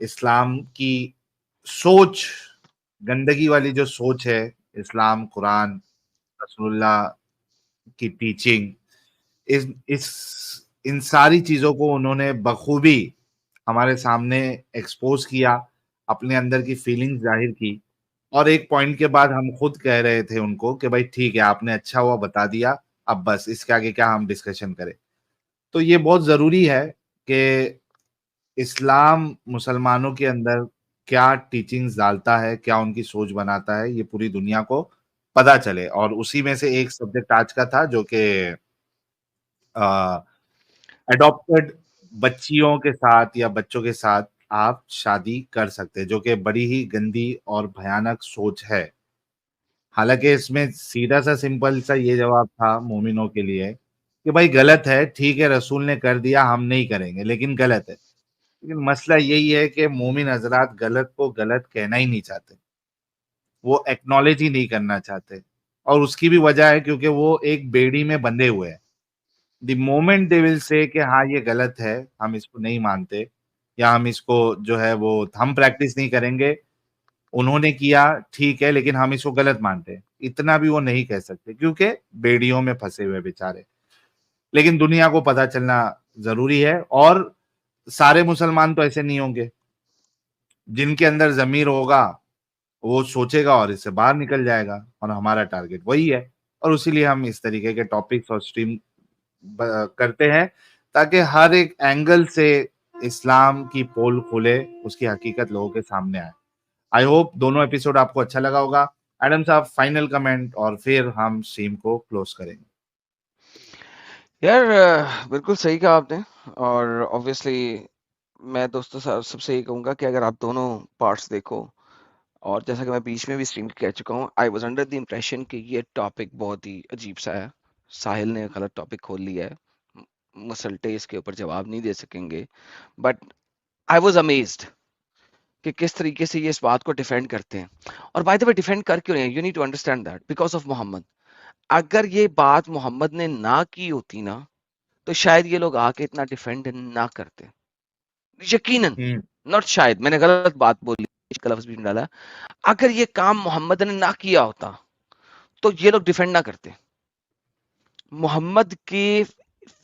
اسلام کی سوچ، گندگی والی جو سوچ ہے، اسلام، قرآن، رسول اللہ کی ٹیچنگ، اس ان ساری چیزوں کو انہوں نے بخوبی ہمارے سامنے ایکسپوز کیا، اپنے اندر کی فیلنگ ظاہر کی، اور ایک پوائنٹ کے بعد ہم خود کہہ رہے تھے ان کو کہ بھائی ٹھیک ہے، آپ نے اچھا ہوا بتا دیا، اب بس اس کے آگے کیا ہم ڈسکشن کریں. تو یہ بہت ضروری ہے کہ اسلام مسلمانوں کے اندر کیا ٹیچنگز ڈالتا ہے، کیا ان کی سوچ بناتا ہے، یہ پوری دنیا کو پتا چلے. اور اسی میں سے ایک سبجیکٹ آج کا تھا جو کہ اڈاپٹڈ بچیوں کے ساتھ یا بچوں کے ساتھ آپ شادی کر سکتے، جو کہ بڑی ہی گندی اور بھیانک سوچ ہے. حالانکہ اس میں سیدھا سا سمپل سا یہ جواب تھا مومنوں کے لیے کہ بھائی غلط ہے، ٹھیک ہے، رسول نے کر دیا، ہم نہیں کریں گے، لیکن غلط ہے. لیکن مسئلہ یہی ہے کہ مومن حضرات غلط کو غلط کہنا ہی نہیں چاہتے، وہ ایکنالج ہی نہیں کرنا چاہتے. اور اس کی بھی وجہ ہے کیونکہ وہ ایک بیڑی میں بندھے ہوئے ہیں. دی مومنٹ دے ول سے کہ ہاں یہ غلط ہے، ہم اس کو نہیں مانتے، یا ہم اس کو جو ہے وہ ہم پریکٹس نہیں کریں گے، انہوں نے کیا ٹھیک ہے لیکن ہم اس کو غلط مانتے ہیں، اتنا بھی وہ نہیں کہہ سکتے کیونکہ بیڑیوں میں پھنسے ہوئے بیچارے. لیکن دنیا کو پتا چلنا ضروری ہے، اور سارے مسلمان تو ایسے نہیں ہوں گے. جن کے اندر ضمیر ہوگا وہ سوچے گا اور اس سے باہر نکل جائے گا، اور ہمارا ٹارگٹ وہی ہے. اور اسی لیے ہم اس طریقے کے ٹاپکس اور اسٹریم کرتے ہیں تاکہ ہر ایک اینگل سے اسلام کی پول کھلے، اس کی حقیقت لوگوں کے سامنے آئے. آئی ہوپ دونوں ایپیسوڈ آپ کو اچھا لگا ہوگا. ایڈم صاحب فائنل کمنٹ اور پھر ہم اسٹریم کو کلوز کریں گے. یار بالکل صحیح کہا آپ نے. اور obviously میں دوستوں سب سے یہ کہوں گا کہ اگر آپ دونوں پارٹس دیکھو، اور جیسا کہ میں بیچ میں بھی اسٹریم کہہ چکا ہوں، I was under the impression کہ یہ ٹاپک بہت ہی عجیب سا ہے، ساحل نے غلط ٹاپک کھول لیا ہے، مسلٹے اس کے اوپر جواب نہیں دے سکیں گے. بٹ آئی واز امیزڈ کہ کس طریقے سے یہ اس بات کو ڈیفینڈ کرتے ہیں. اور بائی دا وے ڈیفینڈ کر کیوں رہے ہیں؟ You need to understand that because of Muhammad. اگر یہ بات محمد نے نہ کی ہوتی نا تو شاید یہ لوگ آ کے اتنا ڈیفینڈ نہ کرتے، یقیناً. ناٹ شاید، میں نے غلط بات بولی، لفظ بھی ڈالا. اگر یہ کام محمد نے نہ کیا ہوتا تو یہ لوگ ڈیفینڈ نہ کرتے. محمد کی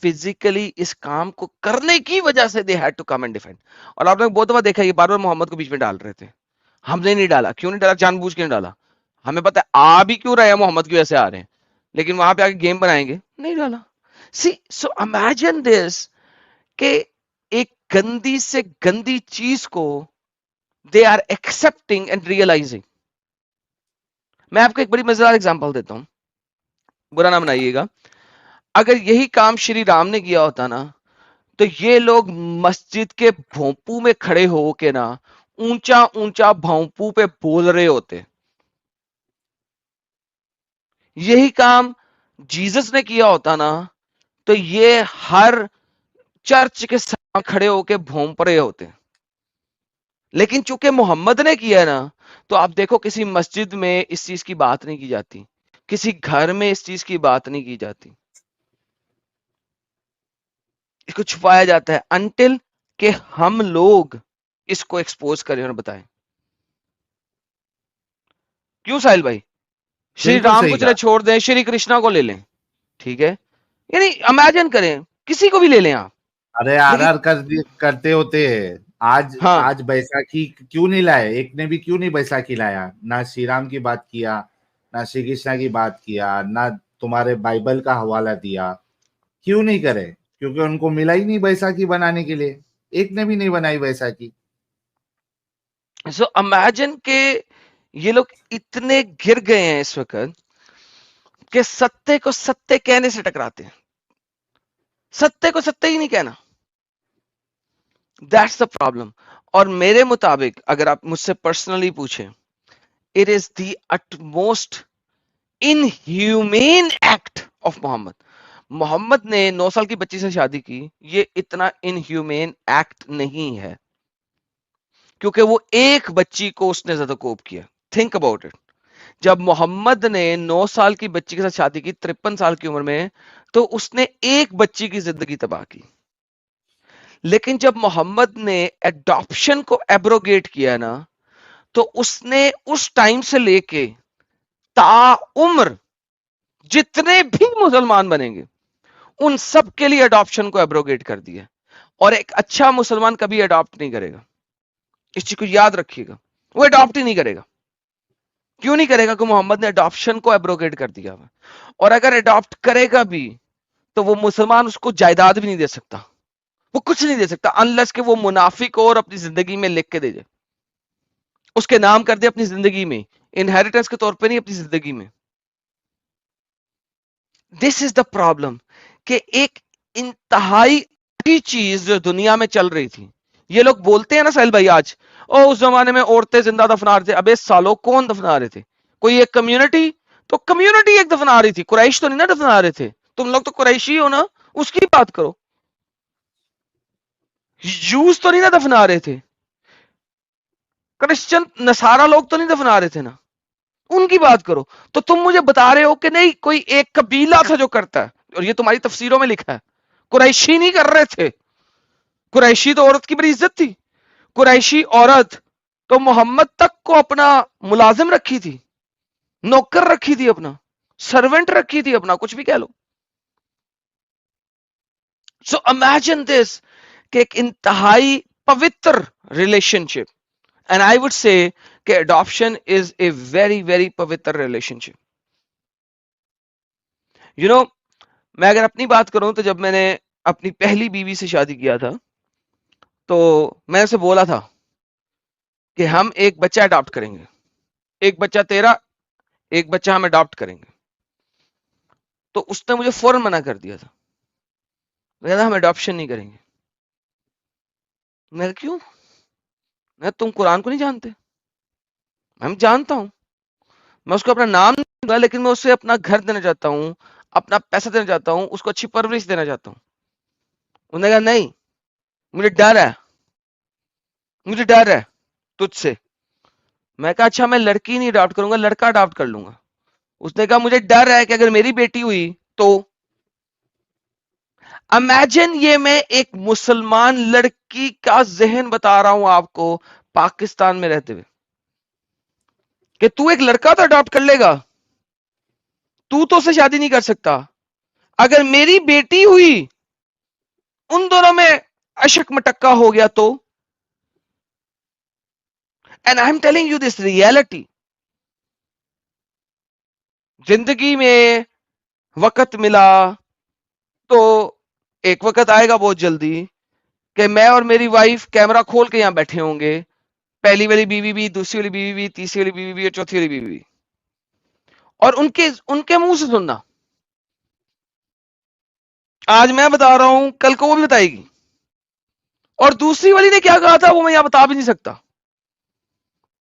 فزیکلی اس کام کو کرنے کی وجہ سے they head to come and defend. اور آپ نے بہت دفعہ دیکھا یہ بار بار محمد کو بیچ میں ڈال رہے تھے. ہم نے نہیں ڈالا. کیوں نہیں ڈالا؟ جان بوجھ کے نہیں ڈالا. ہمیں پتا ہے آ بھی کیوں رہے ہیں، محمد کی وجہ سے آ رہے ہیں، لیکن وہاں پہ آ کے گیم بنائیں گے، نہیں ڈالا. سی سو امیجن دس کہ ایک گندی سے گندی چیز کو they are accepting and realising. میں آپ کو ایک بڑی مزیدار اگزامپل دیتا ہوں، برا نہ بنائیے گا. اگر یہی کام شری رام نے کیا ہوتا نا تو یہ لوگ مسجد کے بھونپو میں کھڑے ہو کے نا اونچا اونچا بھونپو پہ بول رہے ہوتے. یہی کام جیزس نے کیا ہوتا نا تو یہ ہر چرچ کے سامنے کھڑے ہو کے بھونپ رہے ہوتے. لیکن چونکہ محمد نے کیا نا تو آپ دیکھو کسی مسجد میں اس چیز کی بات نہیں کی جاتی، کسی گھر میں اس چیز کی بات نہیں کی جاتی، اس کو چھپایا جاتا ہے انٹل کہ ہم لوگ اس کو ایکسپوز کریں اور بتائیں. کیوں ساحل بھائی؟ شری بالکل رام کو صحیح چلے کہا. چھوڑ دیں، شری کرشنا کو لے لیں، ٹھیک ہے، یعنی امیجن کریں کسی کو بھی لے لیں آپ. ارے آر لیکن آر کرتے ہوتے آج ہاں آج بیساکھی کیوں نہیں لائے؟ ایک نے بھی کیوں نہیں بیساکھی لایا؟ نہ شری رام کی بات کیا، نہ شری کرشنا کی بات کیا، نہ تمہارے بائبل کا حوالہ دیا. کیوں نہیں کرے؟ کیونکہ ان کو ملا ہی نہیں بیساکھی بنانے کے لیے، ایک نے بھی نہیں بنائی بیساکھی. سو امیجن کہ یہ لوگ اتنے گر گئے ہیں اس وقت کہ ستے کو ستے کہنے سے ٹکراتے ہیں. ستے کو ستے ہی نہیں کہنا، دیٹس دا پرابلم. اور میرے مطابق اگر آپ مجھ سے پرسنلی پوچھیں، it is the utmost inhumane act of محمد. محمد نے 9 سال کی بچی سے شادی کی، یہ اتنا انہیومین ایکٹ نہیں ہے کیونکہ وہ ایک بچی کو اس نے زیادہ کوپ کیا. Think about it. جب محمد نے 9 سال کی بچی کے ساتھ شادی کی 53 سال کی عمر میں، تو اس نے ایک بچی کی زندگی تباہ کی. لیکن جب محمد نے ایڈاپشن کو ایبروگیٹ کیا نا تو اس نے اس ٹائم سے لے کے تا عمر جتنے بھی مسلمان بنیں گے ان سب کے لیے اڈاپشن کو ایبروگیٹ کر دیا. اور ایک اچھا مسلمان کبھی اڈاپٹ نہیں کرے گا, اس چیز کو یاد رکھیے گا, وہ اڈاپٹ ہی نہیں کرے گا. کیوں نہیں کرے گا؟ کہ محمد نے اڈاپشن کو ایبروگیٹ کر دیا. اور اگر اڈاپٹ کرے گا بھی تو وہ مسلمان اس کو جائیداد بھی نہیں دے سکتا, وہ کچھ نہیں دے سکتا انلیس کہ وہ منافق اور اپنی زندگی میں لکھ کے دے دے, اس کے نام کر دے اپنی زندگی میں, انہیریٹنس کے طور پہ نہیں, اپنی زندگی میں. دس از دا پرابلم کہ ایک انتہائی چیز جو دنیا میں چل رہی تھی, یہ لوگ بولتے ہیں نا سہیل بھائی آج, او اس زمانے میں عورتیں زندہ دفنا رہے تھے. ابے سالوں کون دفنا رہے تھے؟ کوئی ایک کمیونٹی, تو کمیونٹی ایک دفنا رہی تھی, قریش تو نہیں نا دفنا رہے تھے. تم لوگ تو قریشی ہو نا, اس کی بات کرو. جوز تو نہیں نا دفنا رہے تھے, کرسچن نصارا لوگ تو نہیں دفنا رہے تھے نا, ان کی بات کرو. تو تم مجھے بتا رہے ہو کہ نہیں کوئی ایک قبیلہ تھا جو کرتا ہے, اور یہ تمہاری تفسیروں میں لکھا ہے. قریشی نہیں کر رہے تھے. قریشی تو عورت کی بڑی عزت تھی. قریشی عورت تو محمد تک کو اپنا ملازم رکھی تھی, نوکر رکھی تھی, اپنا سرونٹ رکھی تھی, اپنا کچھ بھی کہہ لو. سو امیجن دس کہ ایک انتہائی پوتر relationship, and I would say کہ adoption is a very very پوتر ریلیشن شپ. یو نو, میں اگر اپنی بات کروں تو جب میں نے اپنی پہلی بیوی سے شادی کیا تھا تو میں اسے بولا تھا کہ ہم ایک بچہ اڈاپٹ کریں گے, ایک بچہ تیرا, ایک بچہ ہم اڈاپٹ کریں گے. تو اس نے مجھے فوراً منع کر دیا تھا, کہا ہم اڈاپشن نہیں کریں گے. میں کیوں؟ میں تم قرآن کو نہیں جانتے؟ میں جانتا ہوں, میں اس کو اپنا نام نہیں دوں گا, لیکن میں اسے اپنا گھر دینا چاہتا ہوں, اپنا پیسہ دینا چاہتا ہوں, اس کو اچھی پرورش دینا چاہتا ہوں. انہوں نے کہا نہیں, مجھے ڈر ہے, مجھے ڈر ہے تجھ سے. میں کہا اچھا میں لڑکی نہیں اڈاپٹ کروں گا, لڑکا اڈاپٹ کر لوں گا. اس نے کہا مجھے ڈر ہے کہ اگر میری بیٹی ہوئی تو. امیجن, یہ میں ایک مسلمان لڑکی کا ذہن بتا رہا ہوں آپ کو پاکستان میں رہتے ہوئے, کہ تو ایک لڑکا تو اڈاپٹ کر لے گا, تو اسے شادی نہیں کر سکتا. اگر میری بیٹی ہوئی, ان دونوں میں اشک مٹکا ہو گیا تو. And I am telling you this reality. زندگی میں وقت ملا تو ایک وقت آئے گا بہت جلدی کہ میں اور میری وائف کیمرہ کھول کے یہاں بیٹھے ہوں گے, پہلی والی بیوی بھی, دوسری والی بیوی بھی, تیسری والی بیوی بھی, اور چوتھی والی بیوی بھی, اور ان کے منہ سے سننا. آج میں بتا رہا ہوں, کل کو وہ بھی بتائے گی, اور دوسری والی نے کیا کہا تھا وہ میں یہاں بتا بھی نہیں سکتا,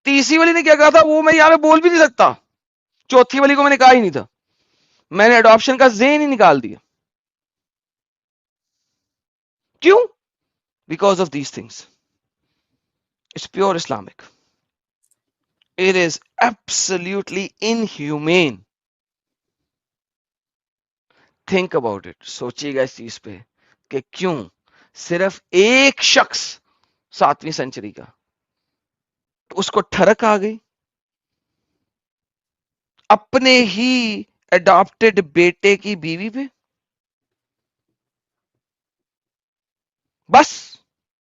تیسری والی نے کیا کہا تھا وہ میں یہاں پہ بول بھی نہیں سکتا, چوتھی والی کو میں نے کہا ہی نہیں تھا. میں نے اڈاپشن کا ذہن ہی نکال دیا. کیوں؟ Because of these things. It's pure Islamic. It is absolutely inhumane. Think about it. سوچیے گا اس چیز پہ کہ کیوں صرف ایک شخص 7ویں سینچری کا, اس کو ٹھڑک آ گئی اپنے ہی اڈاپٹڈ بیٹے کی بیوی پہ, بس